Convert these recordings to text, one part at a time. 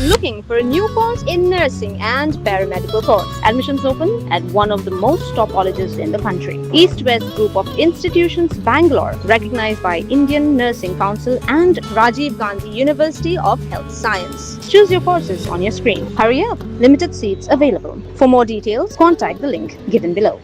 Looking for a new course in nursing and paramedical course? Admissions open at one of the most top colleges in the country. East-West Group of Institutions, Bangalore, recognized by Indian Nursing Council and Rajiv Gandhi University of Health Science. Choose your courses on your screen. Hurry up! Limited seats available. For more details, contact the link given below.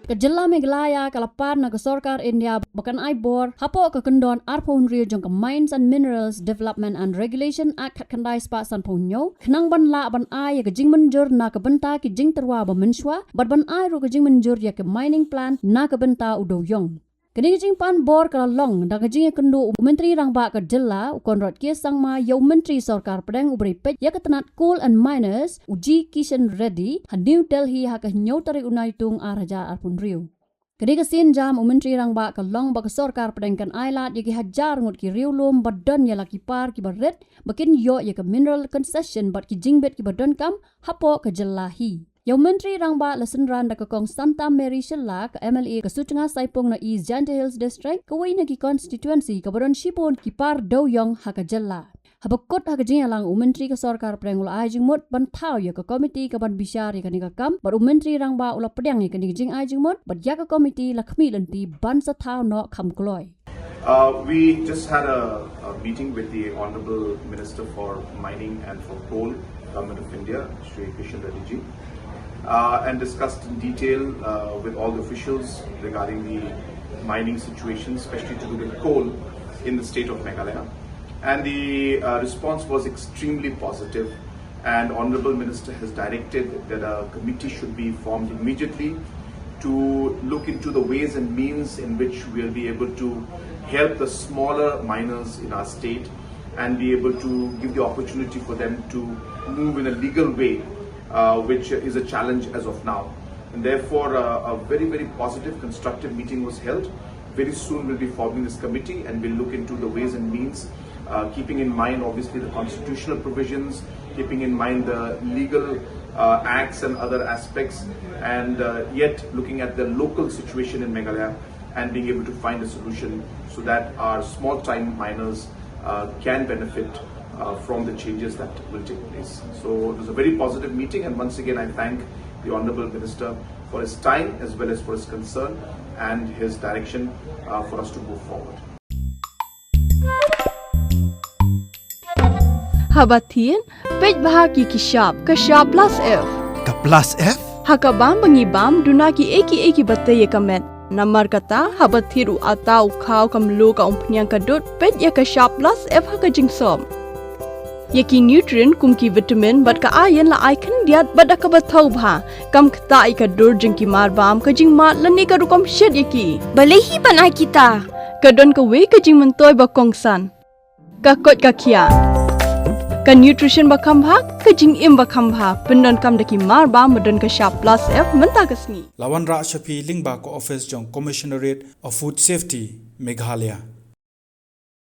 Jilla Meghalaya kalapar na Sorkar India bakan Ibor Hapoh ke Kyndon arpon rio jong Mines and Minerals Development and Regulation Act kandai spa san ponyo kenang ban la ban ai ke Jingmynjur na ke benta ki jing terwa ba menswa ban ai ro ke Jingmynjur ya ke mining plan na ke benta udo yong kini jing pan bor kala long da ke jing kendu menteri rang ba ke jilla ukon rot ke sang ma yo menteri Sorkar pedang ubri pet ya ke tenat coal and miners uji Kishan Reddy ha New Delhi ha ke nyau tari unai tung araja arpun rio kini ke sin jam menteri rang ba ke long ba ke Sorkar pedang kan ailat ya ke hajar ngut ki rio lom badan ya laki par ki baret makin yo ya ke mineral concession bat ki jingbet ki badan kam Hapoh ke jilla hi Yang Menteri Rangba Lesenran da Kong Santa Mary Shilla ke MLA ke Sutengah Saipung na East Jante Hills District ke Wina ki constituency ke Baron Shipon ki Par Do Yong ha ke Jella. Habakut ha ke jingalang Menteri ke Sorkar Prengul Ajing Mut ban tau ya ke komiti ke ban bisyar ya ke nika kam bar Menteri Rangba ula pedang ya ke nika jing Ajing Mut bar ya ke komiti lakmi lenti ban satau no kam kloy. We just had a meeting with the Honorable Minister for Mining and for Coal, Government of India, Shri Kishan Reddy ji. And discussed in detail with all the officials regarding the mining situation, especially to do with coal in the state of Meghalaya. And the response was extremely positive, and Honourable Minister has directed that a committee should be formed immediately to look into the ways and means in which we will be able to help the smaller miners in our state and be able to give the opportunity for them to move in a legal way, which is a challenge as of now. And therefore, a very, very positive, constructive meeting was held. Very soon we'll be forming this committee and we'll look into the ways and means, keeping in mind obviously the constitutional provisions, keeping in mind the legal acts and other aspects, and yet looking at the local situation in Meghalaya and being able to find a solution so that our small-time miners can benefit from the changes that will take place. So it was a very positive meeting, and once again I thank the Honourable Minister for his time as well as for his concern and his direction for us to move forward. Habatin, pej bahagi kishab plus F. Ka plus F? Hakabam bangibam dunaki eki bataya kamet. Namar kata habatiru atau kau kamlu ka umpnyang kadut pej ya kishab plus F haka jingsom. Yaki nutrient kumki vitamin bat ka ayan la icon diat bada ka batau bha kam kta ika dur jingki marbam ka jingmat lani ka rukom shed yaki balehi panai kita kadon ka we ka jing mentoy ba kongsan ka kot ka kia ka nutrition ba kambha ka jing im ba kambha pendon kam daki marbam badon ka sharp plus F menta ka sni Lawan Ra Shafi Lingba ko office jong Commissionerate of Food Safety Meghalaya